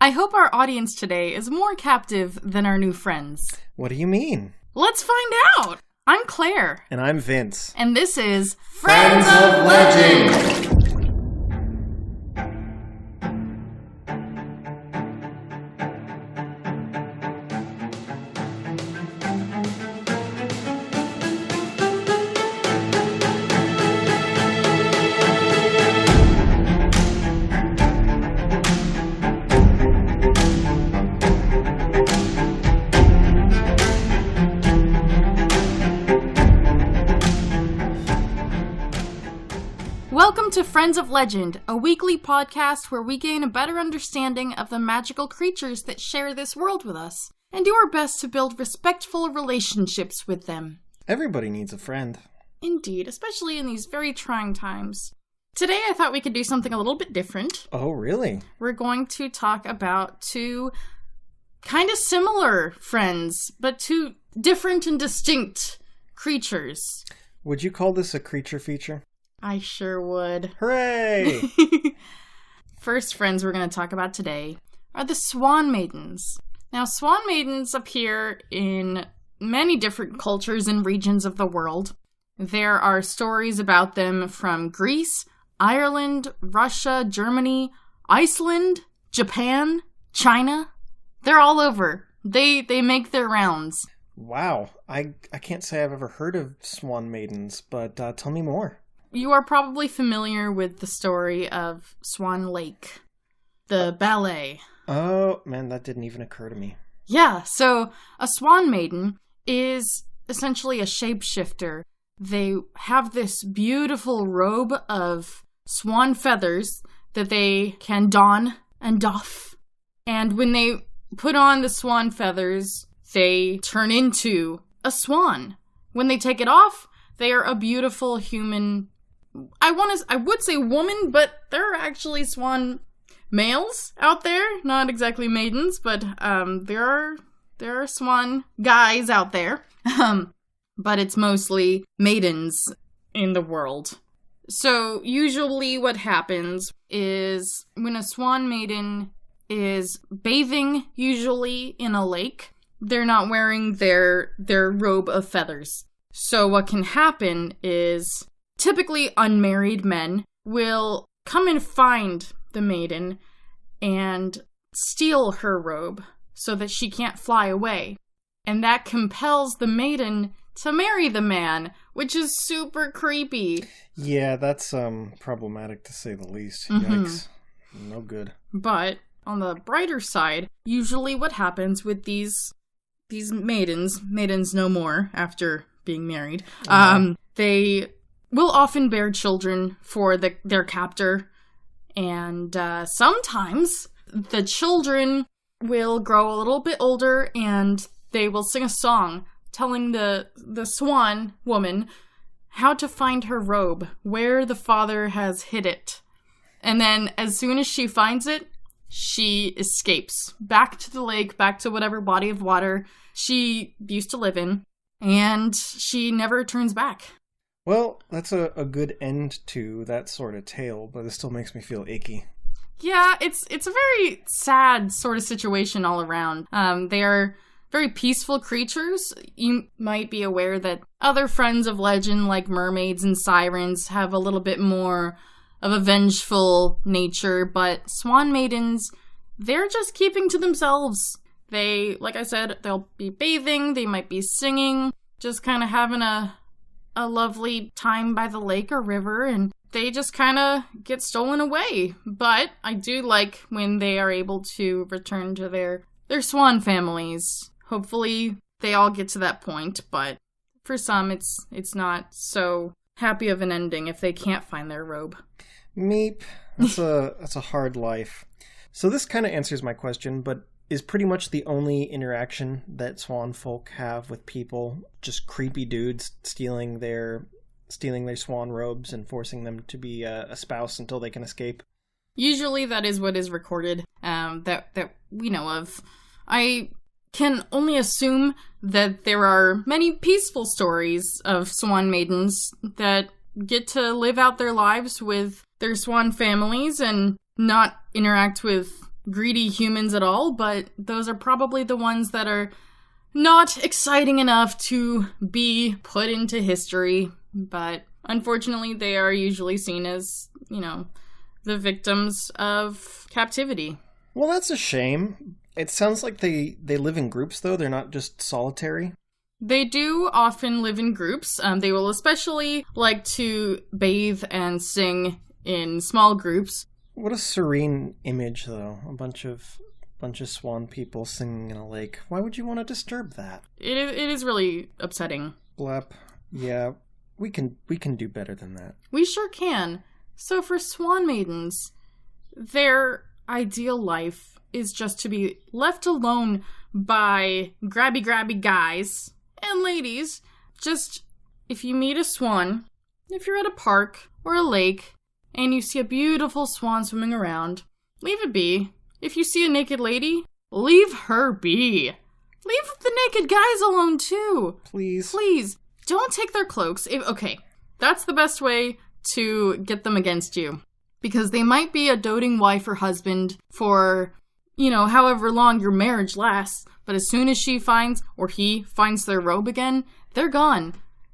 I hope our audience today is more captive than our new friends. What do you mean? Let's find out! I'm Claire. And I'm Vince. And this is Friends of Legend! Welcome to Friends of Legend, a weekly podcast where we gain a better understanding of the magical creatures that share this world with us, and do our best to build respectful relationships with them. Everybody needs a friend. Indeed, especially in these very trying times. Today I thought we could do something a little bit different. Oh, really? We're going to talk about two kind of similar friends, but two different and distinct creatures. Would you call this a creature feature? I sure would. Hooray! First friends we're going to talk about today are the Swan Maidens. Now, Swan Maidens appear in many different cultures and regions of the world. There are stories about them from Greece, Ireland, Russia, Germany, Iceland, Japan, China. They're all over. They make their rounds. Wow. I can't say I've ever heard of Swan Maidens, but tell me more. You are probably familiar with the story of Swan Lake, the ballet. Oh, man, that didn't even occur to me. Yeah, so a Swan Maiden is essentially a shapeshifter. They have this beautiful robe of swan feathers that they can don and doff. And when they put on the swan feathers, they turn into a swan. When they take it off, they are a beautiful human. I would say woman, but there are actually swan males out there. Not exactly maidens, but there are swan guys out there. But it's mostly maidens in the world. So usually what happens is when a swan maiden is bathing, usually in a lake, they're not wearing their robe of feathers. So what can happen is typically unmarried men will come and find the maiden and steal her robe so that she can't fly away. And that compels the maiden to marry the man, which is super creepy. Yeah, that's problematic to say the least. Mm-hmm. Yikes. No good. But on the brighter side, usually what happens with these maidens no more after being married, they will often bear children for their captor, and sometimes the children will grow a little bit older and they will sing a song telling the swan woman how to find her robe, where the father has hid it. And then as soon as she finds it, she escapes back to the lake, back to whatever body of water she used to live in, and she never turns back. Well, that's a good end to that sort of tale, but it still makes me feel achy. Yeah, it's a very sad sort of situation all around. They are very peaceful creatures. You might be aware that other friends of legend, like mermaids and sirens, have a little bit more of a vengeful nature, but Swan Maidens, they're just keeping to themselves. They, like I said, they'll be bathing, they might be singing, just kind of having a lovely time by the lake or river, and they just kind of get stolen away. But I do like when they are able to return to their swan families. Hopefully they all get to that point, but for some it's not so happy of an ending if they can't find their robe. Meep. That's a hard life. So this kind of answers my question, but is pretty much the only interaction that swan folk have with people just creepy dudes stealing their swan robes and forcing them to be a spouse until they can escape? Usually that is what is recorded, that we know of. I can only assume that there are many peaceful stories of swan maidens that get to live out their lives with their swan families and not interact with greedy humans at all, but those are probably the ones that are not exciting enough to be put into history. But unfortunately, they are usually seen as, the victims of captivity. Well, that's a shame. It sounds like they live in groups, though. They're not just solitary. They do often live in groups. They will especially like to bathe and sing in small groups. What a serene image, though. A bunch of swan people singing in a lake. Why would you want to disturb that? It is really upsetting. Blep. Yeah, we can do better than that. We sure can. So for Swan Maidens, their ideal life is just to be left alone by grabby guys and ladies. Just, if you meet a swan, if you're at a park or a lake, and you see a beautiful swan swimming around, leave it be. If you see a naked lady, leave her be. Leave the naked guys alone too. Please. Don't take their cloaks. Okay, that's the best way to get them against you. Because they might be a doting wife or husband for, however long your marriage lasts. But as soon as she finds, or he finds their robe again, they're gone.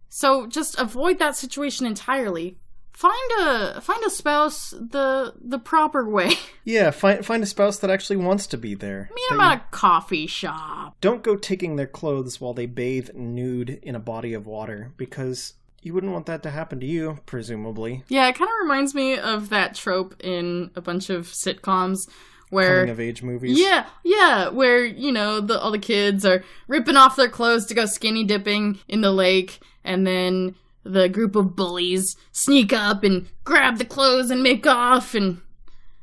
So just avoid that situation entirely. Find a spouse the proper way. Yeah, find a spouse that actually wants to be there. Meet them at a coffee shop. Don't go taking their clothes while they bathe nude in a body of water, because you wouldn't want that to happen to you, presumably. Yeah, it kind of reminds me of that trope in a bunch of sitcoms where... coming-of-age movies. Yeah, where, all the kids are ripping off their clothes to go skinny dipping in the lake, and then the group of bullies sneak up and grab the clothes and make off, and...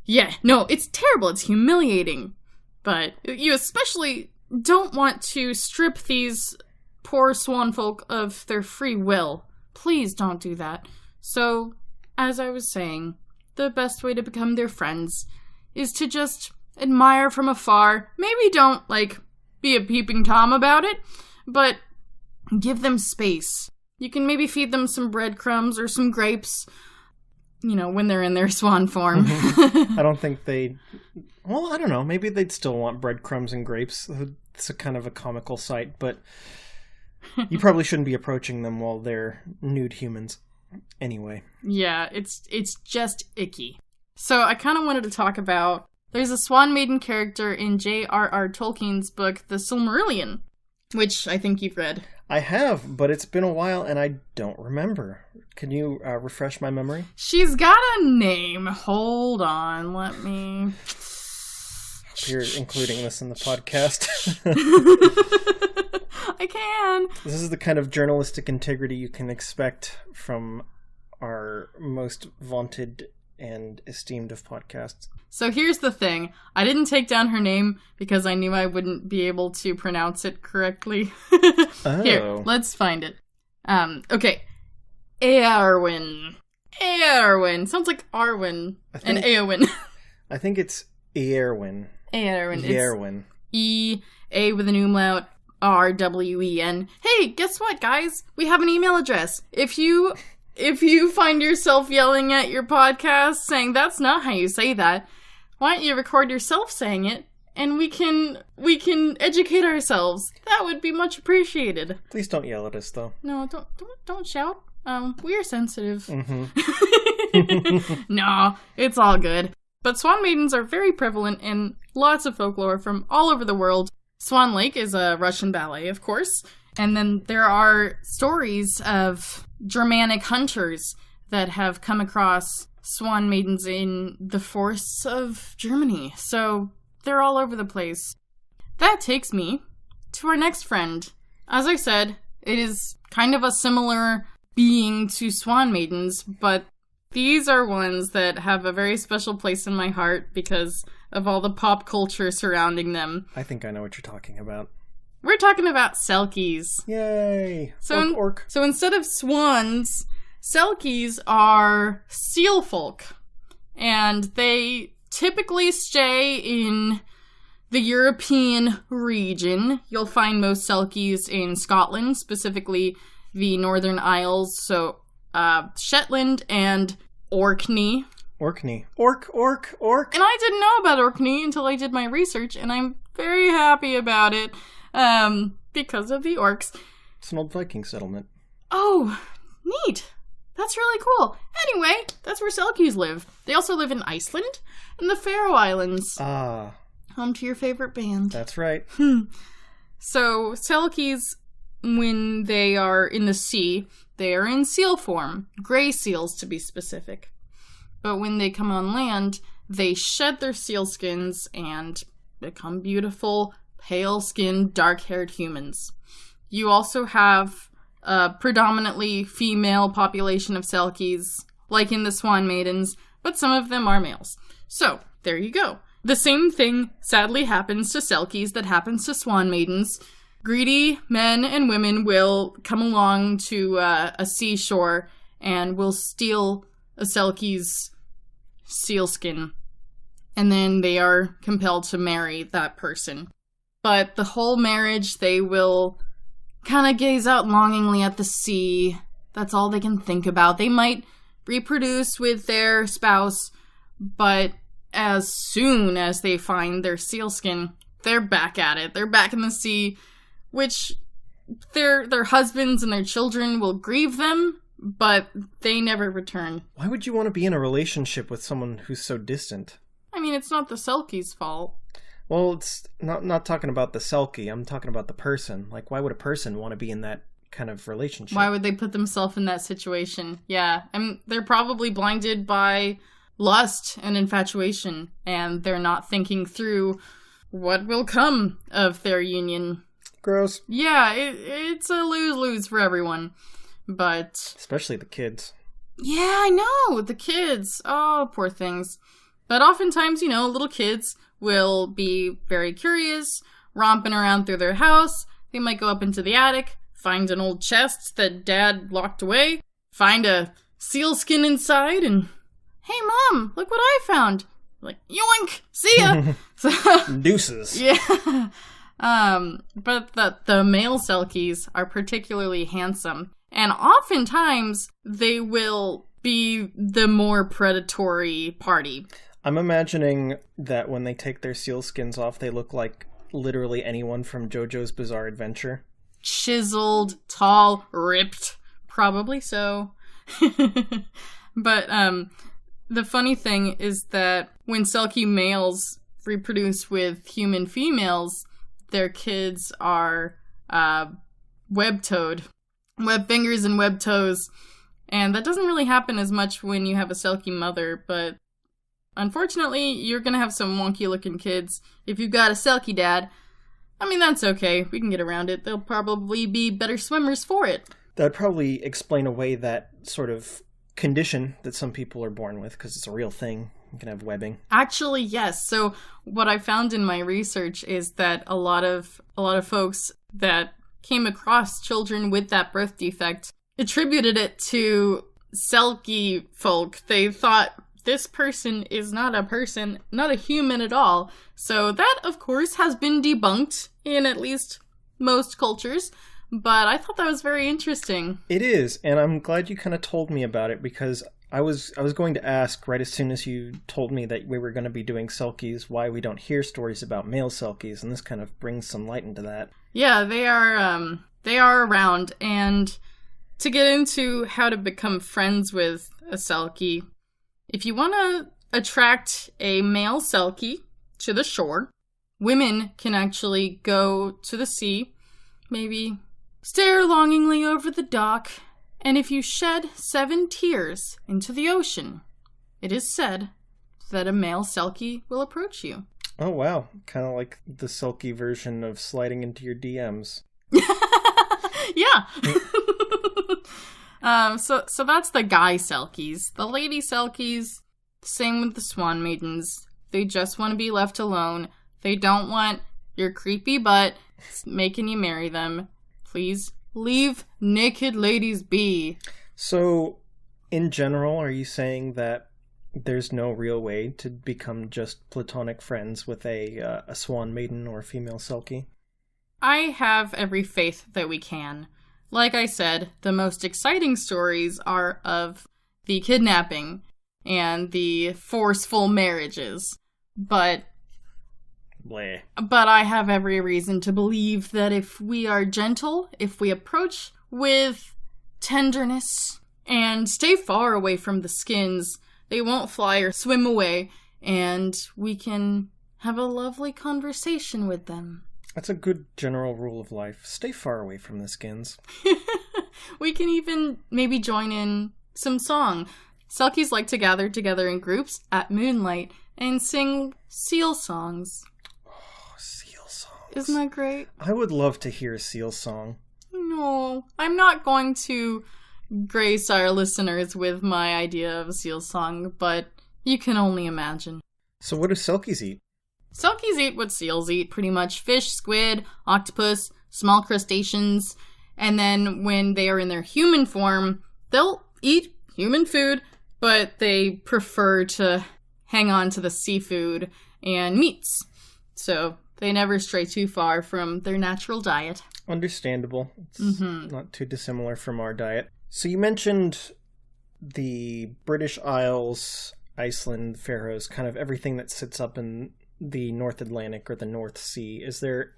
yeah, no, it's terrible, it's humiliating. But you especially don't want to strip these poor swan folk of their free will. Please don't do that. So, as I was saying, the best way to become their friends is to just admire from afar. Maybe don't, be a peeping Tom about it, but give them space. You can maybe feed them some breadcrumbs or some grapes, when they're in their swan form. Mm-hmm. I don't think well, I don't know. Maybe they'd still want breadcrumbs and grapes. It's a kind of a comical sight, but you probably shouldn't be approaching them while they're nude humans. Anyway. Yeah, it's just icky. So I kind of wanted to talk about, there's a Swan Maiden character in J.R.R. Tolkien's book, The Silmarillion, which I think you've read. I have, but it's been a while and I don't remember. Can you refresh my memory? She's got a name. Hold on, let me... You're including this in the podcast. I can. This is the kind of journalistic integrity you can expect from our most vaunted and esteemed of podcasts. So here's the thing. I didn't take down her name because I knew I wouldn't be able to pronounce it correctly. Oh. Here, let's find it. Okay. Eowyn. Sounds like Arwen and Eowyn. I think it's Eowyn. Eowyn. E-A with an umlaut, R-W-E-N. Hey, guess what, guys? We have an email address. If you find yourself yelling at your podcast saying that's not how you say that, why don't you record yourself saying it, and we can educate ourselves. That would be much appreciated. Please don't yell at us, though. No, don't shout. We are sensitive. Mm-hmm. No, it's all good. But swan maidens are very prevalent in lots of folklore from all over the world. Swan Lake is a Russian ballet, of course. And then there are stories of Germanic hunters that have come across swan maidens in the forests of Germany. So they're all over the place. That takes me to our next friend. As I said, it is kind of a similar being to swan maidens, but these are ones that have a very special place in my heart because of all the pop culture surrounding them. I think I know what you're talking about. We're talking about Selkies. Yay! So, orc. So instead of swans, Selkies are seal folk. And they typically stay in the European region. You'll find most Selkies in Scotland, specifically the Northern Isles. So Shetland and Orkney. Orkney. Orc. And I didn't know about Orkney until I did my research, and I'm very happy about it, because of the orcs. It's an old Viking settlement. Oh, neat. That's really cool. Anyway, that's where Selkies live. They also live in Iceland and the Faroe Islands. Ah. Home to your favorite band. That's right. So, Selkies, when they are in the sea, they are in seal form. Gray seals, to be specific. But when they come on land, they shed their seal skins and become beautiful, pale-skinned, dark-haired humans. You also have a predominantly female population of Selkies, like in the Swan Maidens, but some of them are males. So, there you go. The same thing sadly happens to Selkies that happens to Swan Maidens. Greedy men and women will come along to a seashore and will steal a Selkie's sealskin. And then they are compelled to marry that person. But the whole marriage, they will kind of gaze out longingly at the sea. That's all they can think about. They might reproduce with their spouse, but as soon as they find their sealskin, they're back at it. They're back in the sea, which their husbands and their children will grieve them, but they never return. Why would you want to be in a relationship with someone who's so distant? I mean, it's not the Selkies' fault. Well, it's not talking about the Selkie. I'm talking about the person. Like, why would a person want to be in that kind of relationship? Why would they put themselves in that situation? Yeah, and they're probably blinded by lust and infatuation, and they're not thinking through what will come of their union. Gross. Yeah, it's a lose-lose for everyone. But especially the kids. Yeah, I know, the kids. Oh, poor things. But oftentimes, little kids will be very curious, romping around through their house. They might go up into the attic, find an old chest that Dad locked away, find a sealskin inside, and, hey, Mom, look what I found. Like, yoink! See ya! Deuces. Yeah. But the male Selkies are particularly handsome. And oftentimes, they will be the more predatory party. I'm imagining that when they take their seal skins off, they look like literally anyone from JoJo's Bizarre Adventure. Chiseled, tall, ripped. Probably so. But the funny thing is that when Selkie males reproduce with human females, their kids are web-toed. Web fingers and web toes. And that doesn't really happen as much when you have a Selkie mother, but unfortunately, you're gonna have some wonky-looking kids. If you've got a Selkie dad, I mean, that's okay. We can get around it. They'll probably be better swimmers for it. That'd probably explain away that sort of condition that some people are born with, because it's a real thing. You can have webbing. Actually, yes. So what I found in my research is that a lot of folks that came across children with that birth defect attributed it to Selkie folk. They thought this person is not a person, not a human at all. So that, of course, has been debunked in at least most cultures. But I thought that was very interesting. It is, and I'm glad you kind of told me about it, because I was going to ask right as soon as you told me that we were going to be doing Selkies why we don't hear stories about male Selkies, and this kind of brings some light into that. Yeah, they are around, and to get into how to become friends with a Selkie, if you want to attract a male Selkie to the shore, women can actually go to the sea, maybe stare longingly over the dock, and if you shed 7 tears into the ocean, it is said that a male Selkie will approach you. Oh, wow. Kind of like the Selkie version of sliding into your DMs. Yeah. So that's the guy Selkies. The lady Selkies, same with the Swan Maidens. They just want to be left alone. They don't want your creepy butt making you marry them. Please leave naked ladies be. So, in general, are you saying that there's no real way to become just platonic friends with a Swan Maiden or a female Selkie? I have every faith that we can. Like I said, the most exciting stories are of the kidnapping. and the forceful marriages. But Bleh. I have every reason to believe that if we are gentle, if we approach with tenderness and stay far away from the skins, they won't fly or swim away, and we can have a lovely conversation with them. That's a good general rule of life. Stay far away from the skins. We can even maybe join in some song. Selkies like to gather together in groups at moonlight and sing seal songs. Oh, seal songs. Isn't that great? I would love to hear a seal song. No, I'm not going to grace our listeners with my idea of a seal song, but you can only imagine. So what do Selkies eat? Selkies eat what seals eat, pretty much. Fish, squid, octopus, small crustaceans. And then when they are in their human form, they'll eat human food, but they prefer to hang on to the seafood and meats. So they never stray too far from their natural diet. Understandable. It's not too dissimilar from our diet. So you mentioned the British Isles, Iceland, Faroes, kind of everything that sits up in the North Atlantic or the North Sea. Is there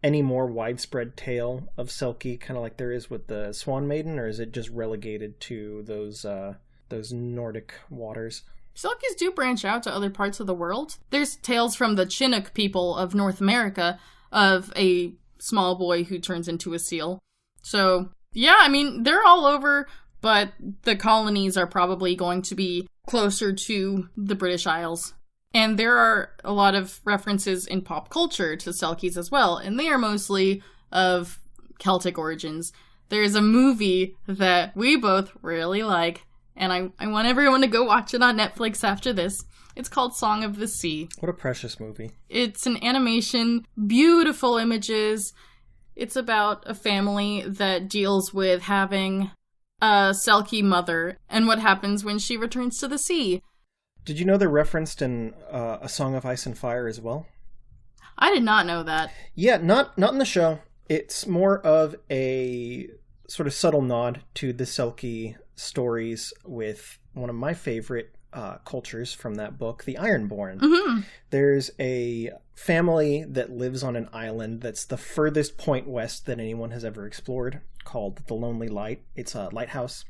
any more widespread tale of Selkie, kind of like there is with the Swan Maiden, or is it just relegated to those Nordic waters? Selkies do branch out to other parts of the world. There's tales from the Chinook people of North America of a small boy who turns into a seal. So, yeah, I mean, they're all over, but the colonies are probably going to be closer to the British Isles. And there are a lot of references in pop culture to Selkies as well, and they are mostly of Celtic origins. There's a movie that we both really like, and I want everyone to go watch it on Netflix after this. It's called Song of the Sea. What a precious movie. It's an animation, beautiful images. It's about a family that deals with having a Selkie mother and what happens when she returns to the sea. Did you know they're referenced in A Song of Ice and Fire as well? I did not know that. Yeah, not in the show. It's more of a sort of subtle nod to the Selkie stories with one of my favorite cultures from that book, the Ironborn. Mm-hmm. There's a family that lives on an island that's the furthest point west that anyone has ever explored, called the Lonely Light. It's a lighthouse,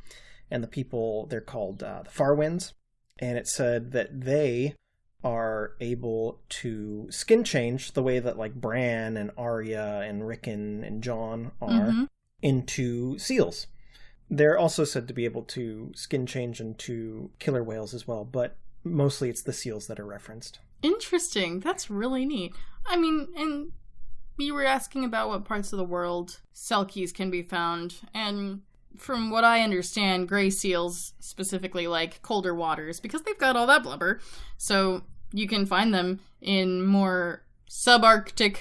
and the people, they're called the Farwinds. And it said that they are able to skin change the way that like Bran and Arya and Rickon and Jon are into seals. They're also said to be able to skin change into killer whales as well, but mostly it's the seals that are referenced. Interesting. That's really neat. I mean, and you were asking about what parts of the world Selkies can be found, and from what I understand, gray seals specifically like colder waters because they've got all that blubber. So you can find them in more subarctic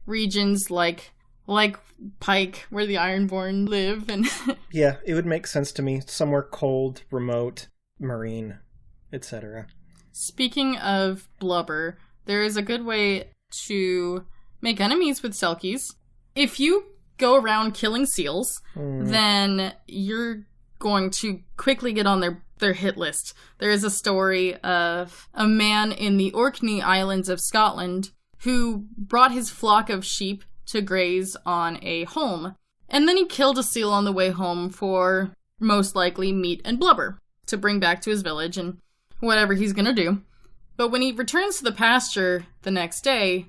regions like Pike, where the Ironborn live. And yeah, it would make sense to me. Somewhere cold, remote, marine, etc. Speaking of blubber, there is a good way to make enemies with Selkies. If you go around killing seals, then you're going to quickly get on their hit list. There is a story of a man in the Orkney Islands of Scotland who brought his flock of sheep to graze on a holm, and then he killed a seal on the way home for most likely meat and blubber to bring back to his village and whatever he's gonna do. But when he returns to the pasture the next day,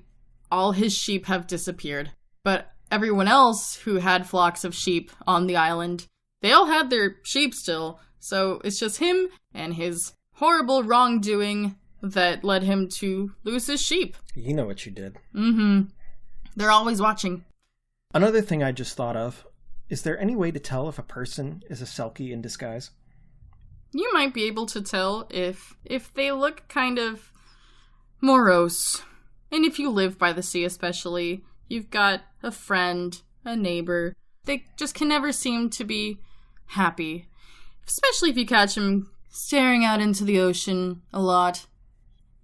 all his sheep have disappeared. But everyone else who had flocks of sheep on the island, they all had their sheep still, so it's just him and his horrible wrongdoing that led him to lose his sheep. You know what you did. They're always watching. Another thing I just thought of, is there any way to tell if a person is a Selkie in disguise? You might be able to tell if they look kind of morose. And if you live by the sea especially, you've got a friend, a neighbor. They just can never seem to be happy. Especially if you catch them staring out into the ocean a lot.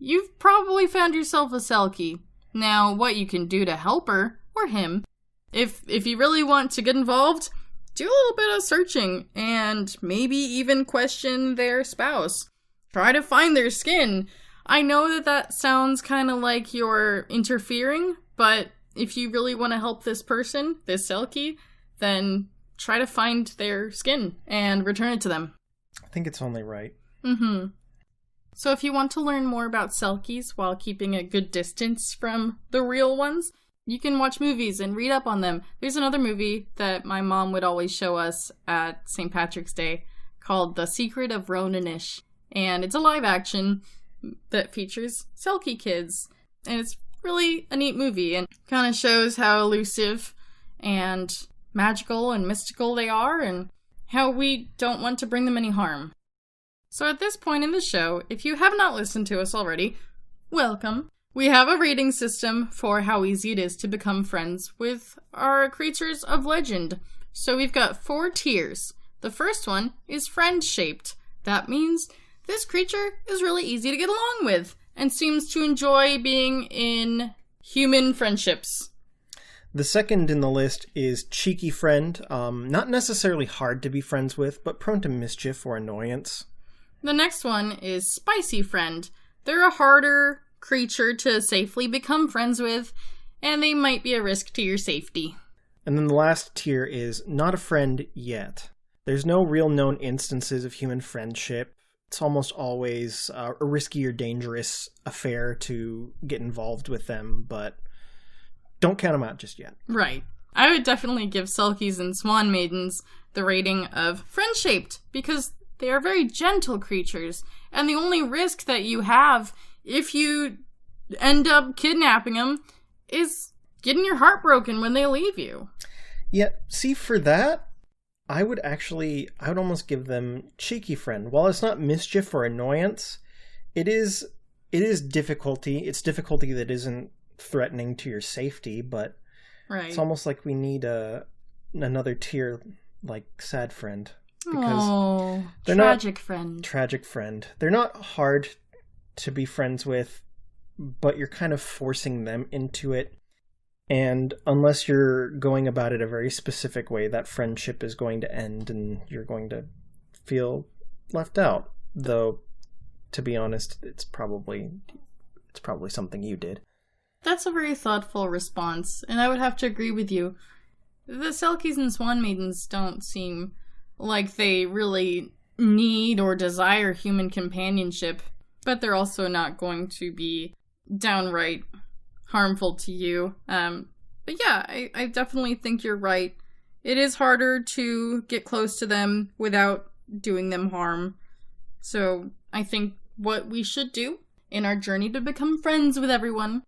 You've probably found yourself a Selkie. Now, what you can do to help her, or him, if you really want to get involved, do a little bit of searching, and maybe even question their spouse. try to find their skin. I know that sounds kind of like you're interfering, but if you really want to help this person, this Selkie, then try to find their skin and return it to them. I think it's only right. Mm-hmm. So if you want to learn more about Selkies while keeping a good distance from the real ones, you can watch movies and read up on them. There's another movie that my mom would always show us at St. Patrick's Day called The Secret of Ronan-ish. And it's a live action that features Selkie kids. And it's really a neat movie and kind of shows how elusive and magical and mystical they are and how we don't want to bring them any harm. So at this point in the show, if you have not listened to us already, welcome. We have a rating system for how easy it is to become friends with our creatures of legend. So we've got 4 tiers. The first one is friend-shaped. That means this creature is really easy to get along with and seems to enjoy being in human friendships. The second in the list is cheeky friend. Not necessarily hard to be friends with, but prone to mischief or annoyance. The next one is spicy friend. They're a harder creature to safely become friends with, and they might be a risk to your safety. And then the last tier is not a friend yet. There's no real known instances of human friendship. It's almost always a risky or dangerous affair to get involved with them, but don't count them out just yet. Right. I would definitely give Selkies and Swan Maidens the rating of friend-shaped, because they are very gentle creatures, and the only risk that you have if you end up kidnapping them is getting your heart broken when they leave you. Yeah, see, for that, I would almost give them cheeky friend. While it's not mischief or annoyance, it is difficulty. It's difficulty that isn't threatening to your safety, but right. It's almost like we need another tier like sad friend. Because they're tragic friend. Tragic friend. They're not hard to be friends with, but you're kind of forcing them into it. And unless you're going about it a very specific way, that friendship is going to end and you're going to feel left out. Though, to be honest, it's probably something you did. That's a very thoughtful response, and I would have to agree with you. The Selkies and Swan Maidens don't seem like they really need or desire human companionship, but they're also not going to be downright harmful to you. But yeah, I definitely think you're right. It is harder to get close to them without doing them harm. So I think what we should do in our journey to become friends with everyone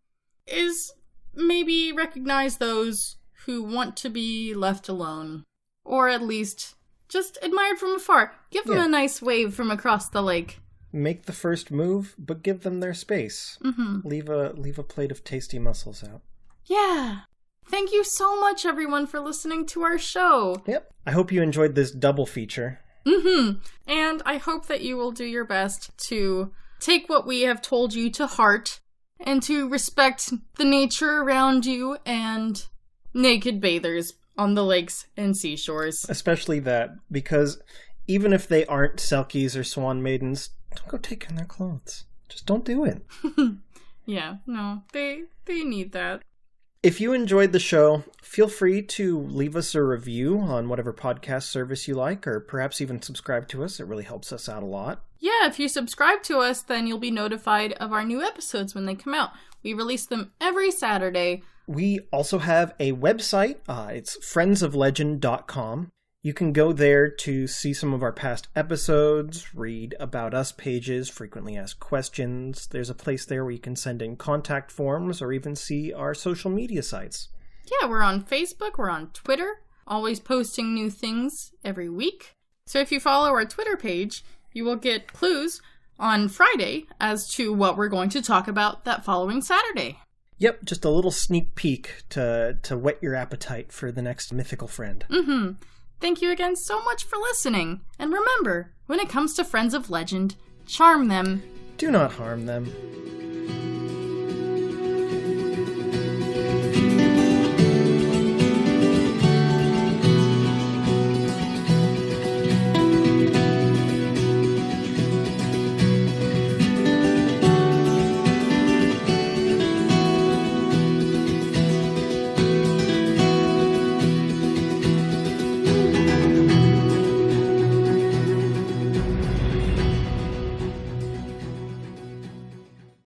is maybe recognize those who want to be left alone. Or at least just admired from afar. Give them a nice wave from across the lake. Make the first move, but give them their space. Mm-hmm. Leave a plate of tasty mussels out. Yeah. Thank you so much, everyone, for listening to our show. Yep. I hope you enjoyed this double feature. Mm-hmm. And I hope that you will do your best to take what we have told you to heart and to respect the nature around you and naked bathers on the lakes and seashores. Especially that, because even if they aren't Selkies or Swan Maidens, don't go taking their clothes. Just don't do it. Yeah, no, they need that. If you enjoyed the show, feel free to leave us a review on whatever podcast service you like, or perhaps even subscribe to us. It really helps us out a lot. Yeah, if you subscribe to us, then you'll be notified of our new episodes when they come out. We release them every Saturday. We also have a website. It's friendsoflegend.com. You can go there to see some of our past episodes, read About Us pages, frequently asked questions. There's a place there where you can send in contact forms or even see our social media sites. Yeah, we're on Facebook, we're on Twitter, always posting new things every week. So if you follow our Twitter page, you will get clues on Friday as to what we're going to talk about that following Saturday. Yep, just a little sneak peek to whet your appetite for the next mythical friend. Mm-hmm. Thank you again so much for listening. And remember, when it comes to Friends of Legend, charm them. Do not harm them.